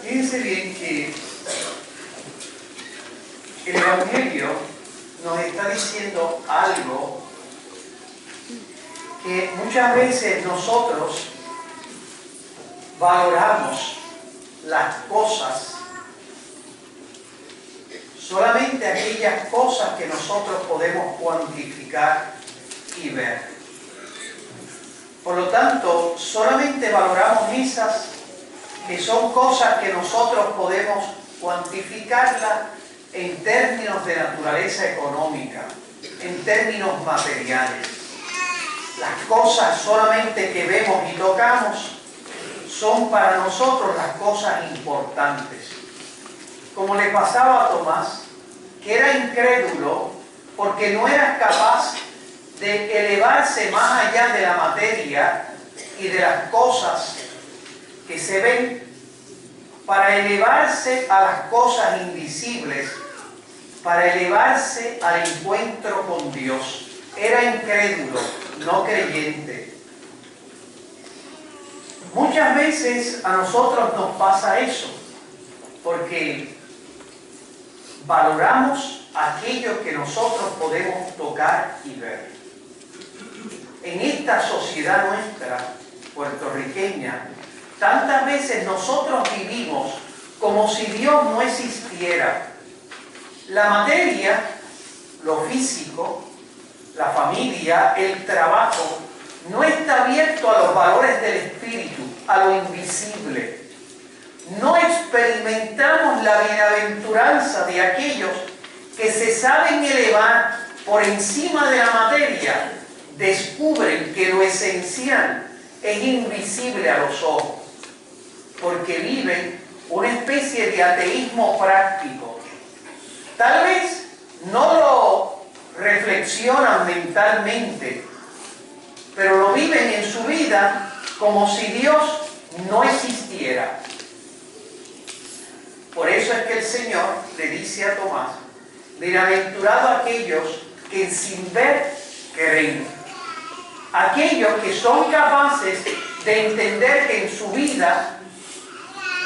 Fíjense bien que el Evangelio nos está diciendo algo que muchas veces nosotros valoramos las cosas, solamente aquellas cosas que nosotros podemos cuantificar y ver. Por lo tanto, solamente valoramos esas que son cosas que nosotros podemos cuantificarlas en términos de naturaleza económica, en términos materiales. Las cosas solamente que vemos y tocamos son para nosotros las cosas importantes. Como le pasaba a Tomás, que era incrédulo porque no era capaz de elevarse más allá de la materia y de las cosas que se ven, para elevarse a las cosas invisibles, para elevarse al encuentro con Dios. Era incrédulo, no creyente. Muchas veces a nosotros nos pasa eso, porque valoramos aquello que nosotros podemos tocar y ver. En esta sociedad nuestra, puertorriqueña, tantas veces nosotros vivimos como si Dios no existiera. La materia, lo físico, la familia, el trabajo, no está abierto a los valores del espíritu, a lo invisible. No experimentamos la bienaventuranza de aquellos que se saben elevar por encima de la materia, descubren que lo esencial es invisible a los ojos, porque viven una especie de ateísmo práctico. Tal vez no lo reflexionan mentalmente, pero lo viven en su vida como si Dios no existiera. Por eso es que el Señor le dice a Tomás: bienaventurados aquellos que sin ver creen. Aquellos que son capaces de entender que en su vida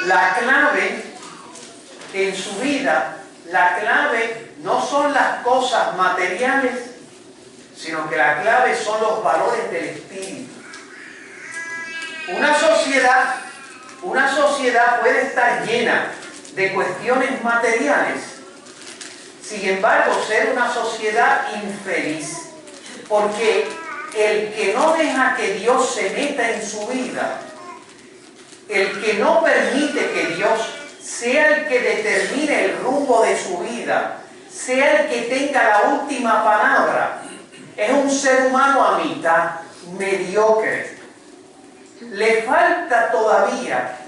la clave no son las cosas materiales, sino que la clave son los valores del espíritu. Una sociedad puede estar llena de cuestiones materiales, sin embargo ser una sociedad infeliz, porque el que no deja que Dios se meta en su vida, el que no permite que Dios sea el que determine el rumbo de su vida, sea el que tenga la última palabra, es un ser humano a mitad, mediocre. Le falta todavía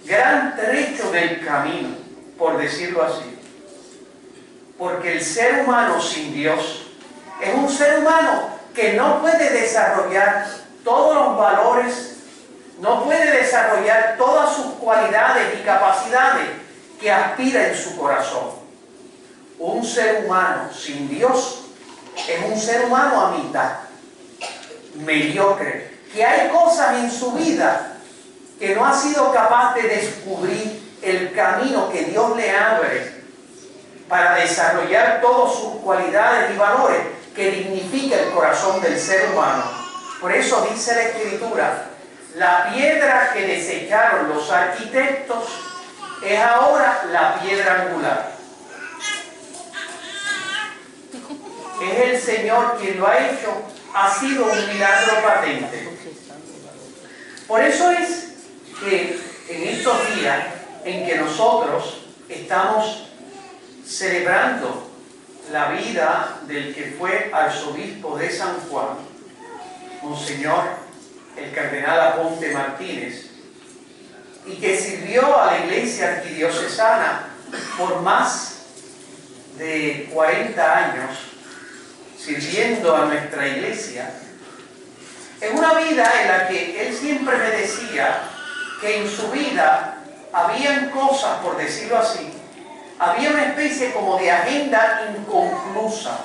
gran trecho del camino, por decirlo así. Porque el ser humano sin Dios es un ser humano que no puede desarrollar todos los valores, no puede desarrollar todas sus cualidades y capacidades que aspira en su corazón. Un ser humano sin Dios es un ser humano a mitad, mediocre, que hay cosas en su vida que no ha sido capaz de descubrir el camino que Dios le abre para desarrollar todas sus cualidades y valores que dignifica el corazón del ser humano. Por eso dice la Escritura: la piedra que desecharon los arquitectos es ahora la piedra angular. Es el Señor quien lo ha hecho, ha sido un milagro patente. Por eso es que en estos días en que nosotros estamos celebrando la vida del que fue arzobispo de San Juan, Monseñor el Cardenal Aponte Martínez, y que sirvió a la Iglesia Arquidiocesana por más de 40 años, sirviendo a nuestra Iglesia, en una vida en la que él siempre me decía que en su vida habían cosas, por decirlo así, había una especie como de agenda inconclusa,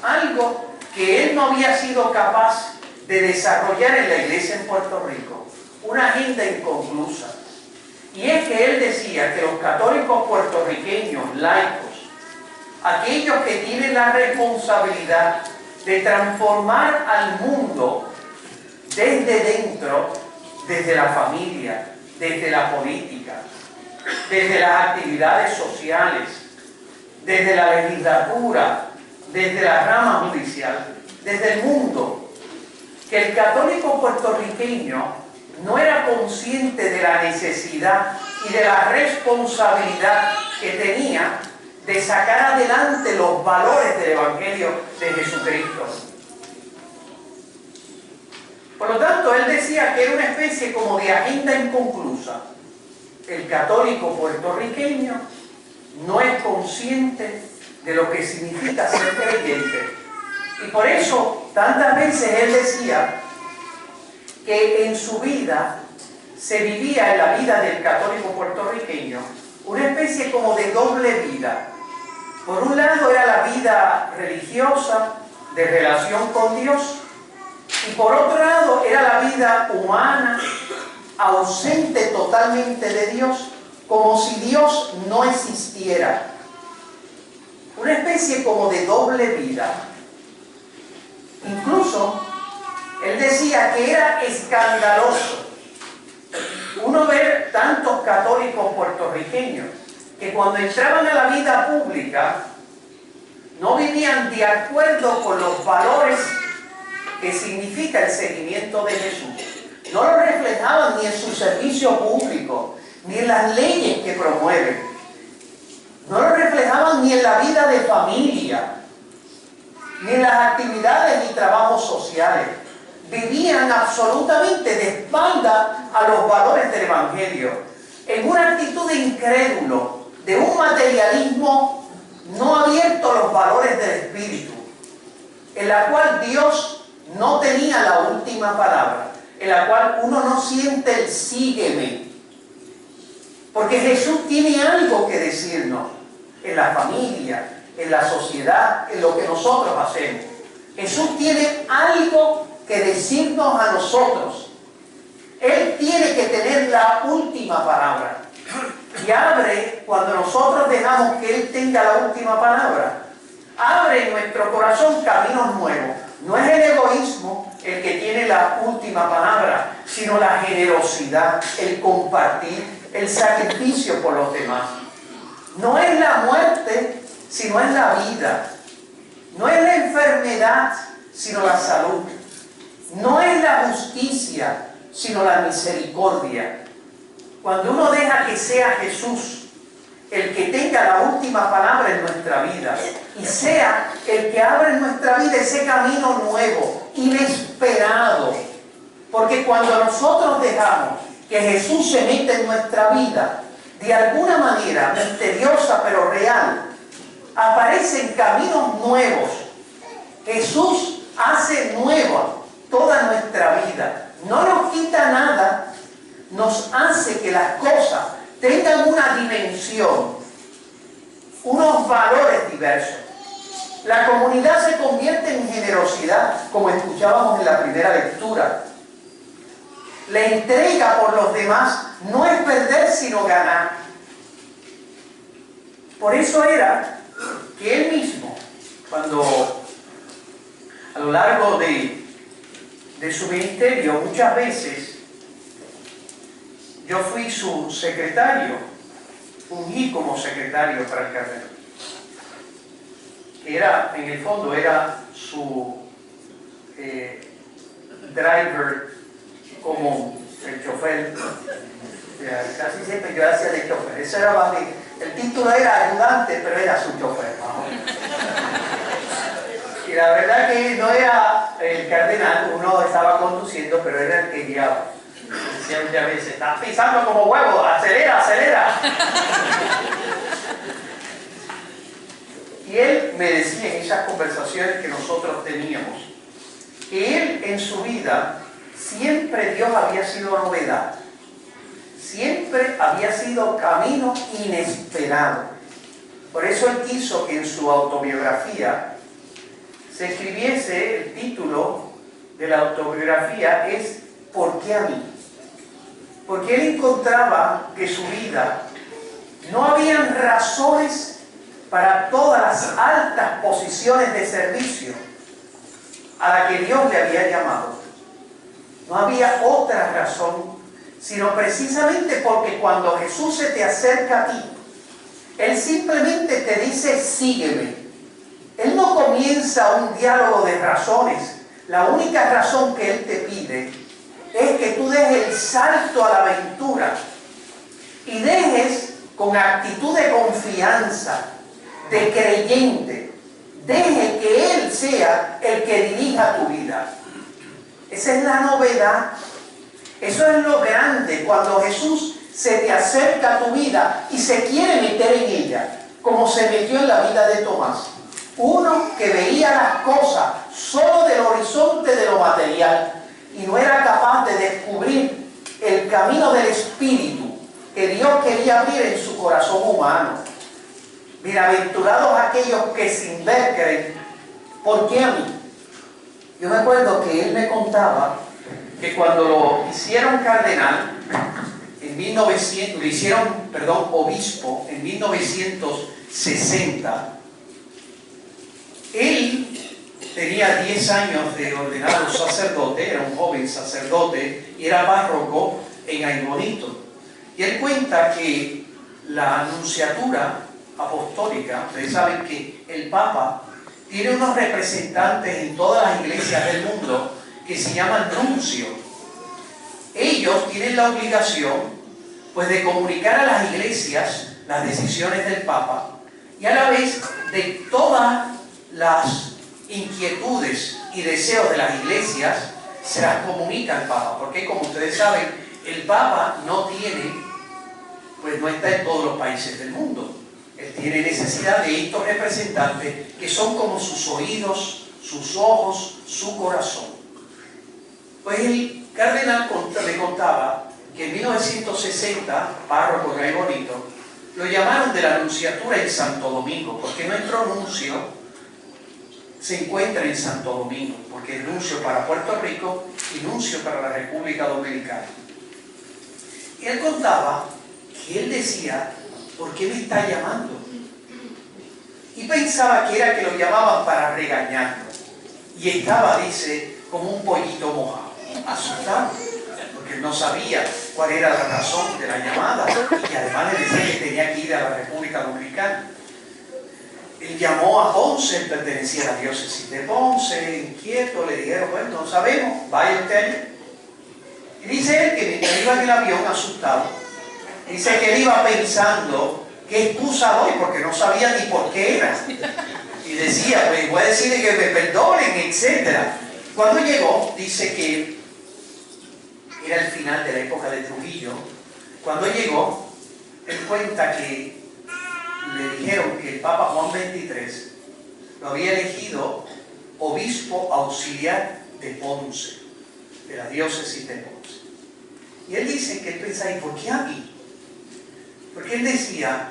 algo que él no había sido capaz de desarrollar en la iglesia en Puerto Rico. una agenda inconclusa. Y es que él decía que los católicos puertorriqueños, laicos, aquellos que tienen la responsabilidad de transformar al mundo desde dentro, desde la familia, desde la política, desde las actividades sociales, desde la legislatura, desde la rama judicial, desde el mundo, que el católico puertorriqueño no era consciente de la necesidad y de la responsabilidad que tenía de sacar adelante los valores del Evangelio de Jesucristo. Por lo tanto, él decía que era una especie como de agenda inconclusa. El católico puertorriqueño no es consciente de lo que significa ser creyente. Y por eso, tantas veces él decía que en su vida se vivía en la vida del católico puertorriqueño una especie como de doble vida. Por un lado era la vida religiosa, de relación con Dios, y por otro lado era la vida humana, ausente totalmente de Dios, como si Dios no existiera. Una especie como de doble vida. Incluso, él decía que era escandaloso uno ver tantos católicos puertorriqueños que cuando entraban a la vida pública no vivían de acuerdo con los valores que significa el seguimiento de Jesús. No lo reflejaban ni en su servicio público, ni en las leyes que promueven. No lo reflejaban ni en la vida de familia, ni en las actividades ni trabajos sociales. Vivían absolutamente de espalda a los valores del Evangelio, en una actitud de incrédulo, de un materialismo no abierto a los valores del Espíritu, en la cual Dios no tenía la última palabra, en la cual uno no siente el sígueme, porque Jesús tiene algo que decirnos en la familia, en la sociedad, en lo que nosotros hacemos. Jesús tiene algo que decirnos a nosotros. Él tiene que tener la última palabra. Y abre, cuando nosotros dejamos que Él tenga la última palabra, abre en nuestro corazón caminos nuevos. No es el egoísmo el que tiene la última palabra, sino la generosidad, el compartir, el sacrificio por los demás. No es la muerte, sino es la vida. No es la enfermedad, sino la salud. No es la justicia, sino la misericordia. Cuando uno deja que sea Jesús el que tenga la última palabra en nuestra vida y sea el que abre en nuestra vida ese camino nuevo, inesperado, porque cuando nosotros dejamos que Jesús se meta en nuestra vida, de alguna manera misteriosa pero real, aparecen caminos nuevos. Jesús hace nueva toda nuestra vida. No nos quita nada, nos hace que las cosas tengan una dimensión, unos valores diversos. La comunidad se convierte en generosidad, como escuchábamos en la primera lectura. La entrega por los demás no es perder, sino ganar. Por eso era que él mismo, cuando a lo largo de su ministerio, muchas veces yo fui su secretario, ungí como secretario para el cardenal. Era, en el fondo, era su driver común, el chofer. Casi siempre yo hacía de chofer. Eso era el título era ayudante, pero era su chofer. Y la verdad que no era el cardenal, uno estaba conduciendo, pero era el que guiaba. Decía muchas veces, estás pisando como huevo, acelera, acelera. Y él me decía en esas conversaciones que nosotros teníamos, que él en su vida, siempre Dios había sido novedad. Siempre había sido camino inesperado. Por eso él quiso que en su autobiografía se escribiese, el título de la autobiografía es ¿por qué a mí? porque él encontraba que su vida no habían razones para todas las altas posiciones de servicio a la que Dios le había llamado. No había otra razón, sino precisamente porque cuando Jesús se te acerca a ti, Él simplemente te dice, sígueme. Él no comienza un diálogo de razones. La única razón que Él te pide es que tú dejes el salto a la aventura y dejes con actitud de confianza, de creyente, deje que Él sea el que dirija tu vida. Esa es la novedad. Eso es lo grande cuando Jesús se te acerca a tu vida y se quiere meter en ella, como se metió en la vida de Tomás. Uno que veía las cosas solo del horizonte de lo material y no era capaz de descubrir el camino del Espíritu que Dios quería abrir en su corazón humano. Bienaventurados aquellos que sin ver creen. ¿Por qué a mí? Yo me acuerdo que él me contaba que cuando lo hicieron cardenal, en 1900, lo hicieron, obispo, en 1960, él tenía 10 años de ordenado sacerdote, era un joven sacerdote y era párroco en Aybonito. Y él cuenta que la anunciatura apostólica, ustedes saben que el Papa tiene unos representantes en todas las iglesias del mundo que se llaman nuncios. Ellos tienen la obligación pues de comunicar a las iglesias las decisiones del Papa y a la vez de todas las inquietudes y deseos de las iglesias se las comunica al Papa, porque como ustedes saben, el Papa no está en todos los países del mundo. Él tiene necesidad de estos representantes que son como sus oídos, sus ojos, su corazón. Pues el cardenal me contaba que en 1960, párroco de Aybonito, lo llamaron de la nunciatura en Santo Domingo, porque nuestro nuncio se encuentra en Santo Domingo, porque es nuncio para Puerto Rico y nuncio para la República Dominicana. Y él contaba que él decía, ¿por qué me está llamando? Y pensaba que era que lo llamaban para regañarlo. Y estaba, dice, como un pollito mojado, asustado, porque no sabía cuál era la razón de la llamada. Y además le decía que tenía que ir a la República Dominicana. Él llamó a Ponce, él pertenecía a la diócesis de Ponce, inquieto, le dijeron, bueno, no sabemos, vaya usted. Y dice él que mientras iba en el avión asustado, dice que él iba pensando qué excusa doy, porque no sabía ni por qué era. Y decía, pues voy a decirle que me perdonen, etc. Cuando llegó, dice que era el final de la época de Trujillo. Cuando llegó, él cuenta que le dijeron que el Papa Juan XXIII lo había elegido obispo auxiliar de Ponce, de la diócesis de Ponce. Y él dice que él pensaba, ¿y por qué a mí? Porque él decía,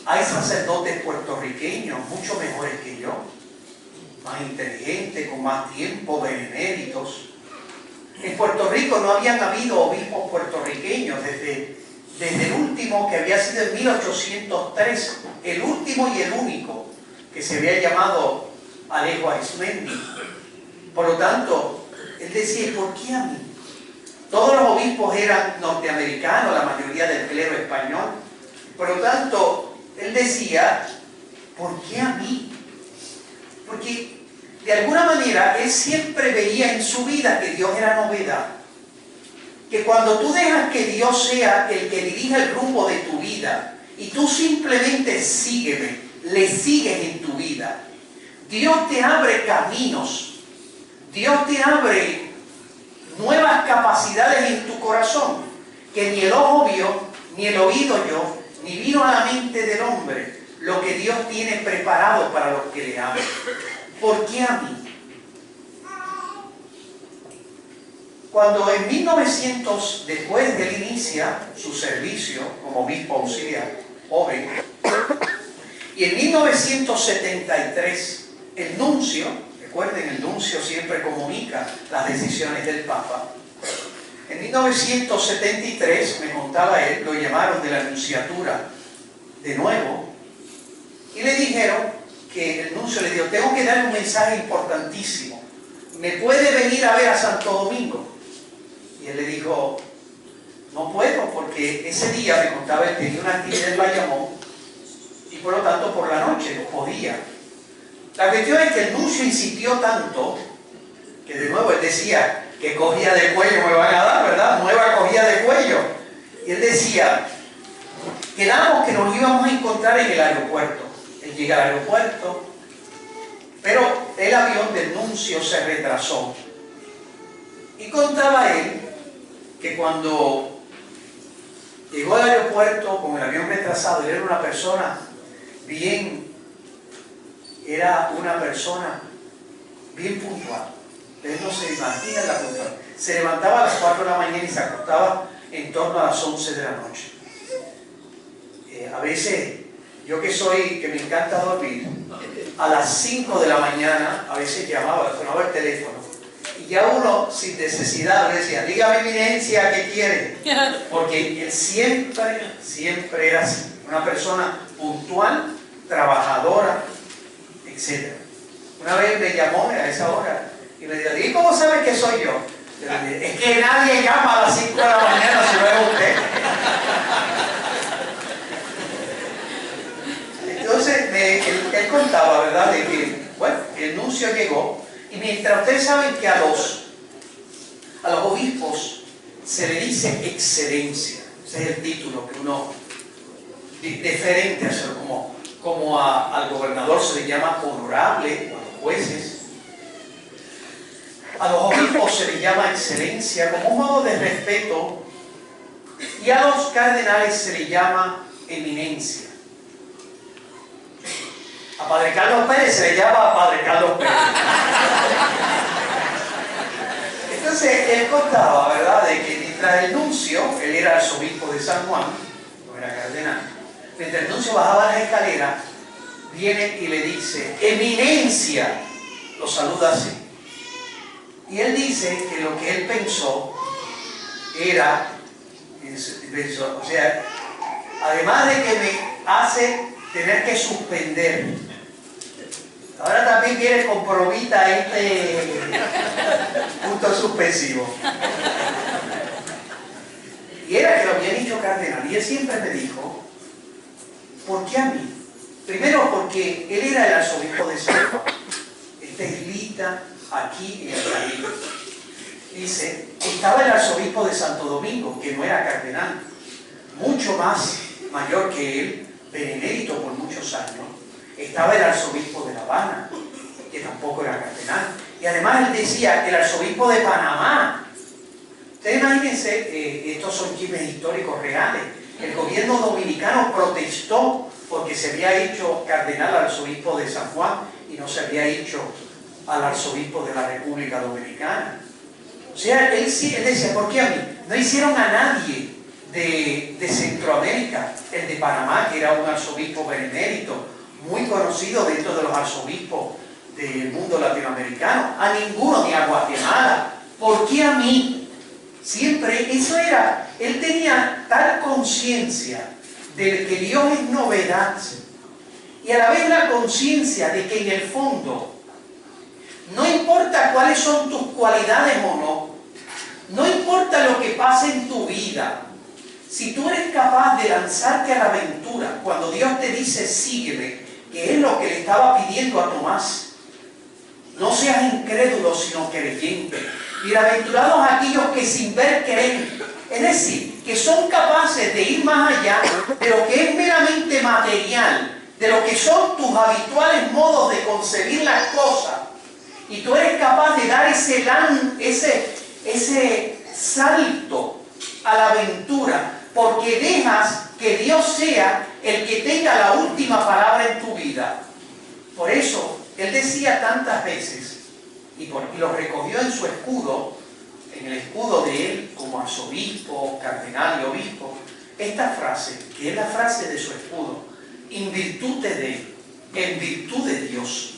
hay sacerdotes puertorriqueños mucho mejores que yo, más inteligentes, con más tiempo, beneméritos. En Puerto Rico no habían habido obispos puertorriqueños desde el último, que había sido en 1803, el último y el único, que se había llamado Alejo Arizmendi. Por lo tanto, él decía, ¿por qué a mí? Todos los obispos eran norteamericanos, la mayoría del clero español. Por lo tanto, él decía, ¿por qué a mí? Porque de alguna manera él siempre veía en su vida que Dios era novedad. Que cuando tú dejas que Dios sea el que dirija el rumbo de tu vida y tú simplemente sígueme, le sigues en tu vida, Dios te abre caminos, Dios te abre nuevas capacidades en tu corazón que ni el ojo vio, ni el oído oyó, ni vino a la mente del hombre lo que Dios tiene preparado para los que le aman. ¿Por qué a mí? Cuando en 1900, después de él inicia su servicio como obispo auxiliar, joven, y en 1973 el nuncio, recuerden, el nuncio siempre comunica las decisiones del Papa, En 1973, me contaba él, lo llamaron de la nunciatura de nuevo y le dijeron que el nuncio le dijo, tengo que dar un mensaje importantísimo. ¿Me puede venir a ver a Santo Domingo? Y él le dijo, no puedo, porque ese día, me contaba él, tenía una actividad en Bayamón y por lo tanto por la noche no podía. La cuestión es que el nuncio insistió tanto que de nuevo él decía, que cogida de cuello me van a dar, ¿verdad? Nueva cogida de cuello. Y él decía, quedamos que nos íbamos a encontrar en el aeropuerto. Él llega al aeropuerto, pero el avión del nuncio se retrasó. Y contaba él que cuando llegó al aeropuerto con el avión retrasado, él era una persona bien puntual. Ustedes no se imaginan la puntualidad. Se levantaba a las 4 de la mañana y se acostaba en torno a las 11 de la noche. A veces, yo que me encanta dormir, a las 5 de la mañana, a veces sonaba el teléfono. Y ya uno, sin necesidad, le decía, dígame, eminencia, ¿qué quiere? Porque él siempre era así. Una persona puntual, trabajadora, etc. Una vez me llamó a esa hora y me dijo, ¿y cómo sabe que soy yo? Le dije, es que nadie llama a las 5 de la mañana si no es usted. Entonces, él contaba, ¿verdad?, de que, bueno, el nuncio llegó y mientras ustedes saben que a los obispos se le dice excelencia, ese es el título que uno, diferente a ser como al gobernador se le llama honorable, o a los jueces. A los obispos se les llama excelencia como un modo de respeto y a los cardenales se les llama eminencia. A Padre Carlos Pérez se le llama Padre Carlos Pérez. Entonces él contaba, ¿verdad?, de que mientras el nuncio, él era arzobispo de San Juan, no era cardenal, mientras el nuncio bajaba las escaleras, viene y le dice, eminencia, lo saluda así. Y él dice que lo que él pensó era, o sea, además de que me hace tener que suspender, ahora también viene compromita este punto suspensivo. Y era que lo había dicho cardenal, y él siempre me dijo, ¿por qué a mí? Primero porque él era el arzobispo de San Juan, esta islita aquí en el Caribe. Dice, estaba el arzobispo de Santo Domingo, que no era cardenal, mucho más mayor que él, benemérito por muchos años. Estaba el arzobispo de La Habana, que tampoco era cardenal. Y además él decía, el arzobispo de Panamá. Ustedes imagínense, estos son chismes históricos reales. El gobierno dominicano protestó porque se había hecho cardenal al arzobispo de San Juan y no se había hecho al arzobispo de la República Dominicana. O sea, él decía, ¿por qué a mí? No hicieron a nadie de Centroamérica, el de Panamá, que era un arzobispo benemérito, muy conocido dentro de los arzobispos del mundo latinoamericano, a ninguno, ni a Guatemala. ¿Por qué a mí? Siempre eso era, él tenía tal conciencia de que Dios es novedad y a la vez la conciencia de que en el fondo no importa cuáles son tus cualidades o no, no importa lo que pase en tu vida, si tú eres capaz de lanzarte a la aventura, cuando Dios te dice sígueme, que es lo que le estaba pidiendo a Tomás, no seas incrédulo sino creyente. Bienaventurados aquellos que sin ver creen, es decir, que son capaces de ir más allá de lo que es meramente material, de lo que son tus habituales modos de concebir las cosas, y tú eres capaz de dar ese salto a la aventura, porque dejas que Dios sea el que tenga la última palabra en tu vida. Por eso, él decía tantas veces, y lo recogió en su escudo, en el escudo de él como arzobispo, cardenal y obispo, esta frase, que es la frase de su escudo, in virtute de, en virtud de Dios.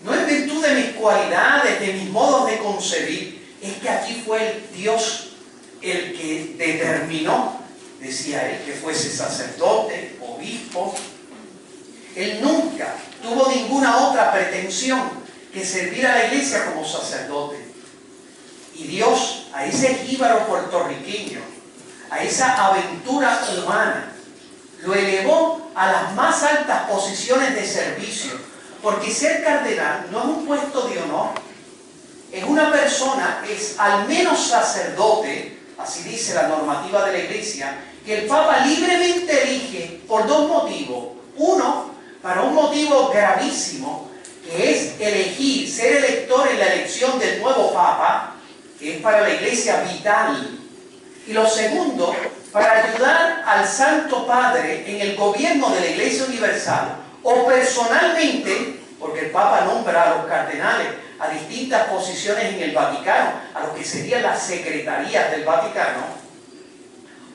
No en virtud de mis cualidades, de mis modos de concebir, es que aquí fue el Dios el que determinó, decía él, que fuese sacerdote, obispo. Él nunca tuvo ninguna otra pretensión que servir a la iglesia como sacerdote. Y Dios, a ese jíbaro puertorriqueño, a esa aventura humana, lo elevó a las más altas posiciones de servicio, porque ser cardenal no es un puesto de honor, es una persona, es al menos sacerdote, así dice la normativa de la iglesia, que el Papa libremente elige por dos motivos. Uno, para un motivo gravísimo, que es elegir, ser elector en la elección del nuevo Papa, que es para la iglesia vital. Y lo segundo, para ayudar al Santo Padre en el gobierno de la Iglesia Universal, o personalmente, porque el Papa nombra a los cardenales a distintas posiciones en el Vaticano, a lo que serían las secretarías del Vaticano,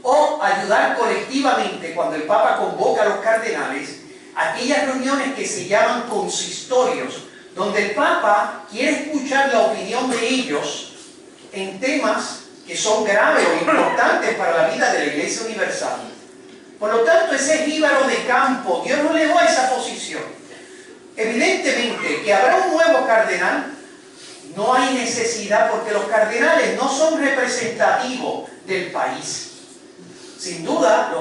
o ayudar colectivamente cuando el Papa convoca a los cardenales a aquellas reuniones que se llaman consistorios, donde el Papa quiere escuchar la opinión de ellos en temas que son graves o importantes para la vida de la Iglesia Universal. Por lo tanto, ese jíbaro de campo, Dios lo elevó a esa posición. Evidentemente, que habrá un nuevo cardenal, no hay necesidad, porque los cardenales no son representativos del país. Sin duda,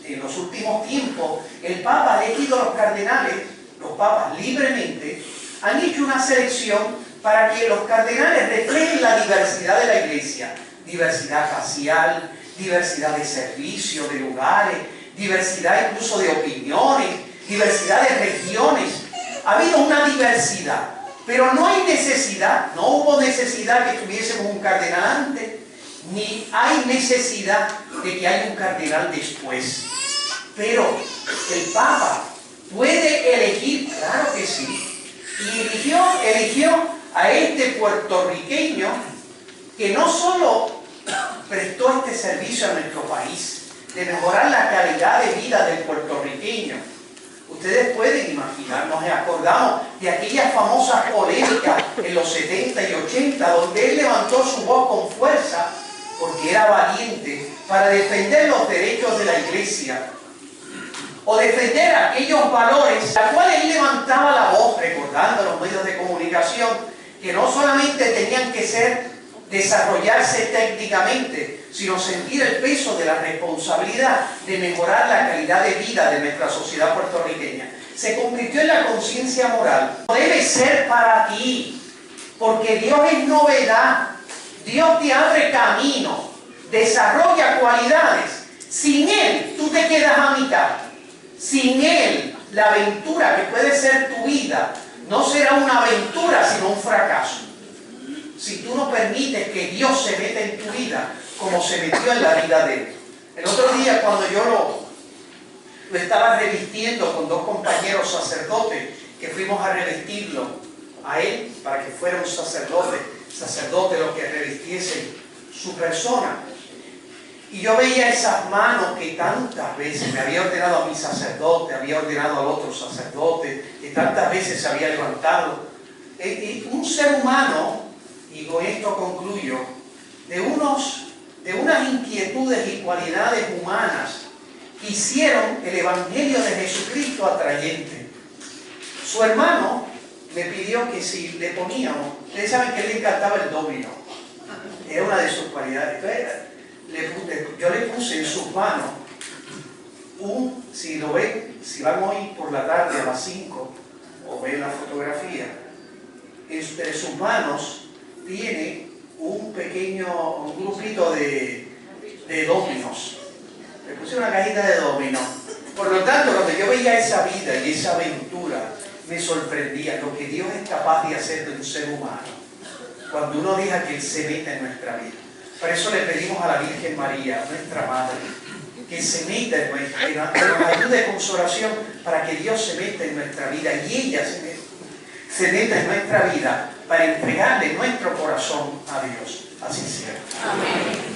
en los últimos tiempos, el Papa ha elegido a los cardenales, los papas libremente, han hecho una selección para que los cardenales reflejen la diversidad de la Iglesia. Diversidad racial, diversidad de servicios, de lugares, diversidad incluso de opiniones, diversidad de regiones. Ha habido una diversidad, pero no hay necesidad, no hubo necesidad que tuviésemos un cardenal antes, ni hay necesidad de que haya un cardenal después. Pero el Papa puede elegir, claro que sí, y eligió a este puertorriqueño que no solo prestó este servicio a nuestro país, de mejorar la calidad de vida del puertorriqueño. Ustedes pueden imaginar, nos acordamos de aquellas famosas polémicas en los 70 y 80, donde él levantó su voz con fuerza, porque era valiente, para defender los derechos de la Iglesia, o defender aquellos valores, a los cuales él levantaba la voz, recordando a los medios de comunicación, que no solamente tenían que desarrollarse técnicamente, sino sentir el peso de la responsabilidad de mejorar la calidad de vida de nuestra sociedad puertorriqueña. Se convirtió en la conciencia moral. Debe ser para ti, porque Dios es novedad. Dios te abre camino, desarrolla cualidades. Sin Él, tú te quedas a mitad. Sin Él, la aventura que puede ser tu vida no será una aventura, sino un fracaso. Si tú no permites que Dios se meta en tu vida como se metió en la vida de Él. El otro día, cuando yo lo estaba revistiendo con dos compañeros sacerdotes, que fuimos a revestirlo a él para que fuera un sacerdote lo que revistiese su persona. Y yo veía esas manos que tantas veces me había ordenado a mi sacerdote, había ordenado al otro sacerdote, que tantas veces se había levantado. Un ser humano, y con esto concluyo, de unas inquietudes y cualidades humanas que hicieron el Evangelio de Jesucristo atrayente. Su hermano me pidió que si le poníamos, ustedes saben que le encantaba el dominó, era una de sus cualidades. Entonces, yo le puse en sus manos si lo ven, si van hoy por la tarde a las 5 o ven la fotografía, entre sus manos tiene un grupito de dominos. Le puse una cajita de dominó. Por lo tanto, cuando yo veía esa vida y esa aventura, me sorprendía lo que Dios es capaz de hacer de un ser humano cuando uno deja que Él se meta en nuestra vida. Por eso le pedimos a la Virgen María, nuestra Madre, que se meta en nuestra vida, que nos ayude con su oración para que Dios se meta en nuestra vida y ella se meta en nuestra vida para entregarle nuestro corazón a Dios. Así sea. Amén.